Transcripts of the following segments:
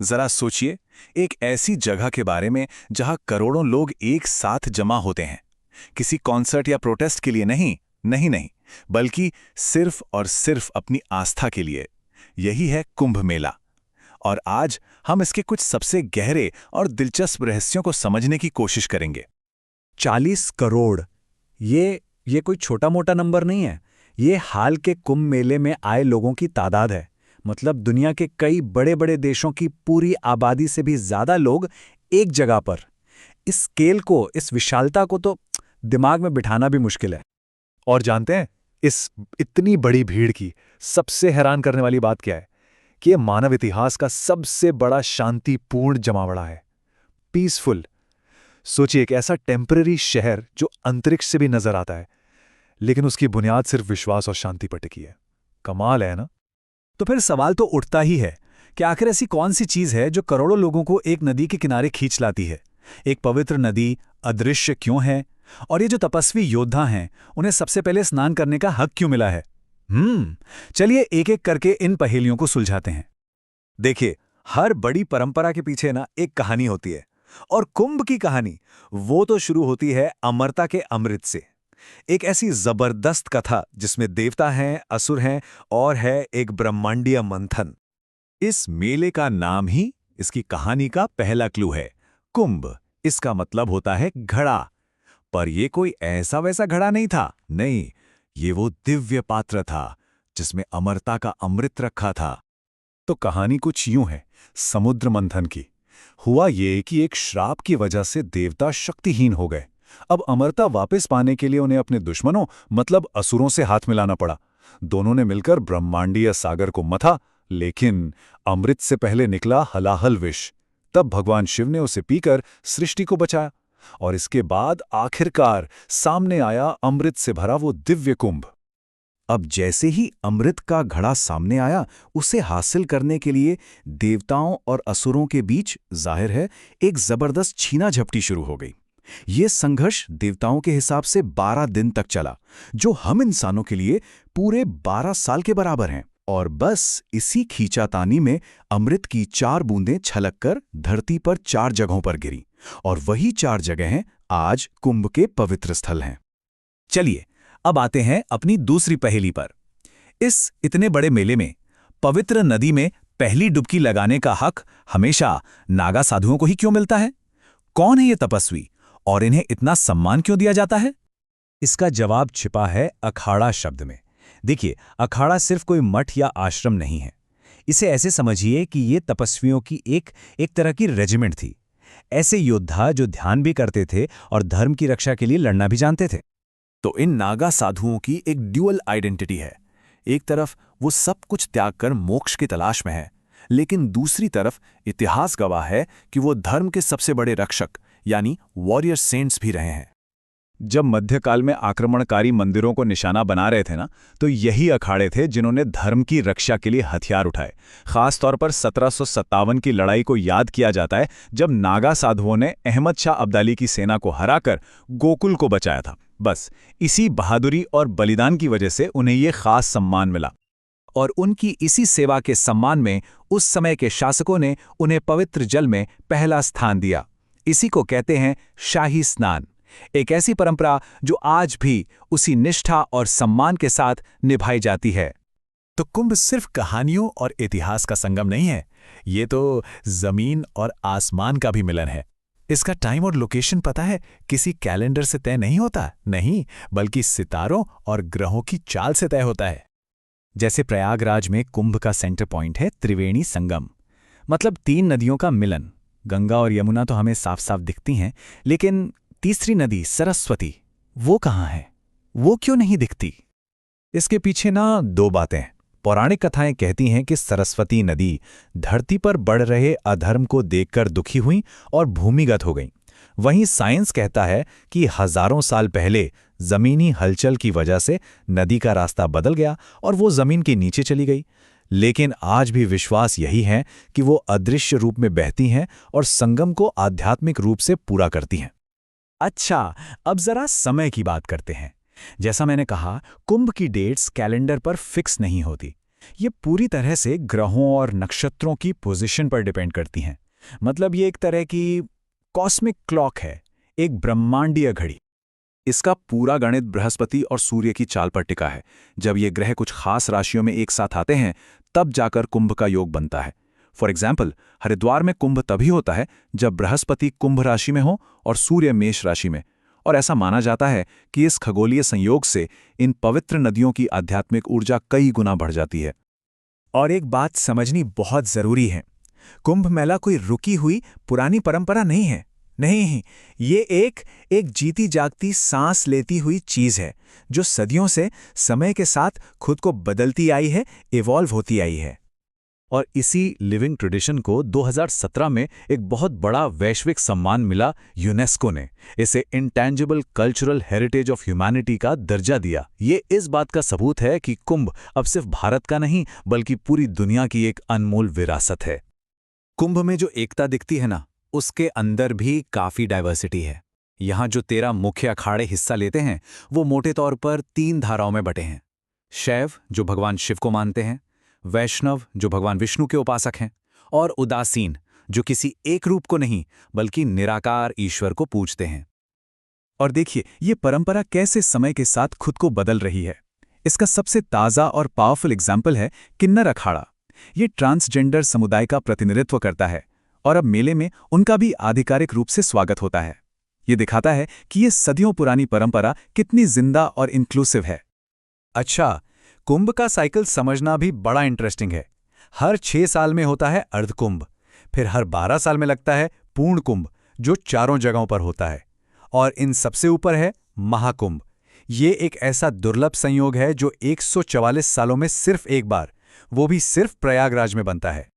जरा सोचिए, एक ऐसी जगह के बारे में जहां करोड़ों लोग एक साथ जमा होते हैं। किसी कॉन्सर्ट या प्रोटेस्ट के लिए नहीं, नहीं नहीं, बल्कि सिर्फ और सिर्फ अपनी आस्था के लिए। यही है कुंभ मेला। और आज हम इसके कुछ सबसे गहरे और दिलचस्प रहस्यों को समझने की कोशिश करेंगे। 40 करोड़, ये कोई छोटा मोटा नंबर नहीं है। ये हाल के कुंभ मेले में आए लोगों की तादाद है। मतलब दुनिया के कई बड़े बड़े देशों की पूरी आबादी से भी ज्यादा लोग एक जगह पर। इस स्केल को, इस विशालता को तो दिमाग में बिठाना भी मुश्किल है। और जानते हैं, इस इतनी बड़ी भीड़ की सबसे हैरान करने वाली बात क्या है? कि यह मानव इतिहास का सबसे बड़ा शांतिपूर्ण जमावड़ा है। पीसफुल। सोचिए, एक ऐसा टेम्पररी शहर जो अंतरिक्ष से भी नजर आता है, लेकिन उसकी बुनियाद सिर्फ विश्वास और शांति पर टिकी है। कमाल है ना? तो फिर सवाल तो उठता ही है कि आखिर ऐसी कौन सी चीज है जो करोड़ों लोगों को एक नदी के किनारे खींच लाती है? एक पवित्र नदी अदृश्य क्यों है? और ये जो तपस्वी योद्धा हैं, उन्हें सबसे पहले स्नान करने का हक क्यों मिला है? चलिए एक एक करके इन पहेलियों को सुलझाते हैं। देखिए, हर बड़ी परंपरा के पीछे ना एक कहानी होती है, और कुंभ की कहानी वो तो शुरू होती है अमरता के अमृत से। एक ऐसी जबरदस्त कथा जिसमें देवता हैं, असुर हैं और है एक ब्रह्मांडीय मंथन। इस मेले का नाम ही इसकी कहानी का पहला क्लू है। कुंभ, इसका मतलब होता है घड़ा। पर यह कोई ऐसा वैसा घड़ा नहीं था। नहीं, ये वो दिव्य पात्र था जिसमें अमरता का अमृत रखा था। तो कहानी कुछ यूं है समुद्र मंथन की। हुआ ये कि एक श्राप की वजह से देवता शक्तिहीन हो गए। अब अमरता वापस पाने के लिए उन्हें अपने दुश्मनों मतलब असुरों से हाथ मिलाना पड़ा। दोनों ने मिलकर ब्रह्मांडीय सागर को मथा, लेकिन अमृत से पहले निकला हलाहल विष। तब भगवान शिव ने उसे पीकर सृष्टि को बचाया, और इसके बाद आखिरकार सामने आया अमृत से भरा वो दिव्य कुंभ। अब जैसे ही अमृत का घड़ा सामने आया, उसे हासिल करने के लिए देवताओं और असुरों के बीच जाहिर है एक जबरदस्त छीना झपटी शुरू हो गई। ये संघर्ष देवताओं के हिसाब से 12 दिन तक चला, जो हम इंसानों के लिए पूरे 12 साल के बराबर हैं। और बस इसी खींचातानी में अमृत की 4 बूंदें छलककर धरती पर 4 जगहों पर गिरी, और वही 4 जगहें आज कुंभ के पवित्र स्थल हैं। चलिए अब आते हैं अपनी दूसरी पहेली पर। इस इतने बड़े मेले में पवित्र नदी में पहली डुबकी लगाने का हक हमेशा नागा साधुओं को ही क्यों मिलता है? कौन है ये तपस्वी और इन्हें इतना सम्मान क्यों दिया जाता है? इसका जवाब छिपा है अखाड़ा शब्द में। देखिए, अखाड़ा सिर्फ कोई मठ या आश्रम नहीं है। इसे ऐसे समझिए कि ये तपस्वियों की एक तरह की रेजिमेंट थी। ऐसे योद्धा जो ध्यान भी करते थे और धर्म की रक्षा के लिए लड़ना भी जानते थे। तो इन नागा साधुओं की एक ड्यूअल आइडेंटिटी है। एक तरफ वो सब कुछ त्याग कर मोक्ष की तलाश में है, लेकिन दूसरी तरफ इतिहास गवाह है कि वो धर्म के सबसे बड़े रक्षक यानी वॉरियर सेंट्स भी रहे हैं। जब मध्यकाल में आक्रमणकारी मंदिरों को निशाना बना रहे थे ना, तो यही अखाड़े थे जिन्होंने धर्म की रक्षा के लिए हथियार उठाए। खास तौर पर 1757 की लड़ाई को याद किया जाता है, जब नागा साधुओं ने अहमद शाह अब्दाली की सेना को हराकर गोकुल को बचाया था। बस इसी बहादुरी और बलिदान की वजह से उन्हें ये खास सम्मान मिला। और उनकी इसी सेवा के सम्मान में उस समय के शासकों ने उन्हें पवित्र जल में पहला स्थान दिया। इसी को कहते हैं शाही स्नान। एक ऐसी परंपरा जो आज भी उसी निष्ठा और सम्मान के साथ निभाई जाती है। तो कुंभ सिर्फ कहानियों और इतिहास का संगम नहीं है, ये तो जमीन और आसमान का भी मिलन है। इसका टाइम और लोकेशन पता है? किसी कैलेंडर से तय नहीं होता, नहीं, बल्कि सितारों और ग्रहों की चाल से तय होता है। जैसे प्रयागराज में कुंभ का सेंटर पॉइंट है त्रिवेणी संगम, मतलब 3 नदियों का मिलन। गंगा और यमुना तो हमें साफ साफ दिखती हैं, लेकिन तीसरी नदी सरस्वती, वो कहाँ है? वो क्यों नहीं दिखती? इसके पीछे ना 2 बातें। पौराणिक कथाएं कहती हैं कि सरस्वती नदी धरती पर बढ़ रहे अधर्म को देखकर दुखी हुई और भूमिगत हो गईं। वहीं साइंस कहता है कि हजारों साल पहले जमीनी हलचल की वजह से नदी का रास्ता बदल गया और वो जमीन के नीचे चली गई। लेकिन आज भी विश्वास यही है कि वो अदृश्य रूप में बहती हैं और संगम को आध्यात्मिक रूप से पूरा करती हैं। अच्छा, अब जरा समय की बात करते हैं। जैसा मैंने कहा, कुंभ की डेट्स कैलेंडर पर फिक्स नहीं होती। ये पूरी तरह से ग्रहों और नक्षत्रों की पोजीशन पर डिपेंड करती हैं। मतलब ये एक तरह की कॉस्मिक क्लॉक है, एक ब्रह्मांडीय घड़ी। इसका पूरा गणित बृहस्पति और सूर्य की चाल पर टिका है। जब ये ग्रह कुछ खास राशियों में एक साथ आते हैं, तब जाकर कुंभ का योग बनता है। फॉर एग्जाम्पल, हरिद्वार में कुंभ तभी होता है जब बृहस्पति कुंभ राशि में हो और सूर्य मेष राशि में। और ऐसा माना जाता है कि इस खगोलीय संयोग से इन पवित्र नदियों की आध्यात्मिक ऊर्जा कई गुना बढ़ जाती है। और एक बात समझनी बहुत जरूरी है, कुंभ मेला कोई रुकी हुई पुरानी परंपरा नहीं है। नहीं, ये एक जीती जागती सांस लेती हुई चीज है जो सदियों से समय के साथ खुद को बदलती आई है, इवॉल्व होती आई है। और इसी लिविंग ट्रेडिशन को 2017 में एक बहुत बड़ा वैश्विक सम्मान मिला, यूनेस्को ने इसे intangible cultural heritage of humanity का दर्जा दिया। ये इस बात का सबूत है कि कुंभ अब सिर्फ भारत का नहीं बल्कि पूरी दुनिया की एक अनमोल विरासत है। कुंभ में जो एकता दिखती है ना, उसके अंदर भी काफी डाइवर्सिटी है। यहाँ जो 13 मुख्य अखाड़े हिस्सा लेते हैं वो मोटे तौर पर 3 धाराओं में बटे हैं। शैव, जो भगवान शिव को मानते हैं, वैष्णव, जो भगवान विष्णु के उपासक हैं, और उदासीन, जो किसी एक रूप को नहीं बल्कि निराकार ईश्वर को पूजते हैं। और देखिए ये परंपरा कैसे समय के साथ खुद को बदल रही है। इसका सबसे ताज़ा और पावरफुल एग्जाम्पल है किन्नर अखाड़ा। ये ट्रांसजेंडर समुदाय का प्रतिनिधित्व करता है और अब मेले में उनका भी आधिकारिक रूप से स्वागत होता है। ये दिखाता है कि ये सदियों पुरानी परंपरा कितनी जिंदा और इंक्लूसिव है। अच्छा, कुंभ का साइकिल समझना भी बड़ा इंटरेस्टिंग है। हर 6 साल में होता है अर्धकुंभ, फिर हर 12 साल में लगता है पूर्ण कुंभ, जो चारों जगहों पर होता है, और इन सबसे ऊपर है महाकुंभ। ये एक ऐसा दुर्लभ संयोग है जो 144 सालों में सिर्फ एक बार, वो भी सिर्फ प्रयागराज में बनता है।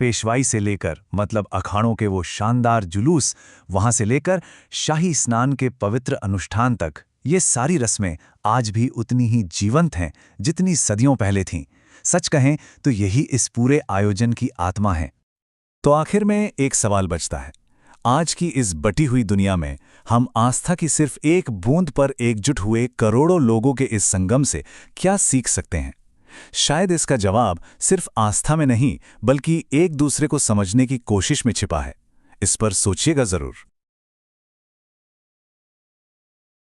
पेशवाई से लेकर, मतलब अखाड़ों के वो शानदार जुलूस, वहां से लेकर शाही स्नान के पवित्र अनुष्ठान तक, ये सारी रस्में आज भी उतनी ही जीवंत हैं जितनी सदियों पहले थीं। सच कहें तो यही इस पूरे आयोजन की आत्मा है। तो आखिर में एक सवाल बचता है, आज की इस बटी हुई दुनिया में हम आस्था की सिर्फ एक बूंद पर एकजुट हुए करोड़ों लोगों के इस संगम से क्या सीख सकते हैं? शायद इसका जवाब सिर्फ आस्था में नहीं बल्कि एक दूसरे को समझने की कोशिश में छिपा है। इस पर सोचिएगा जरूर।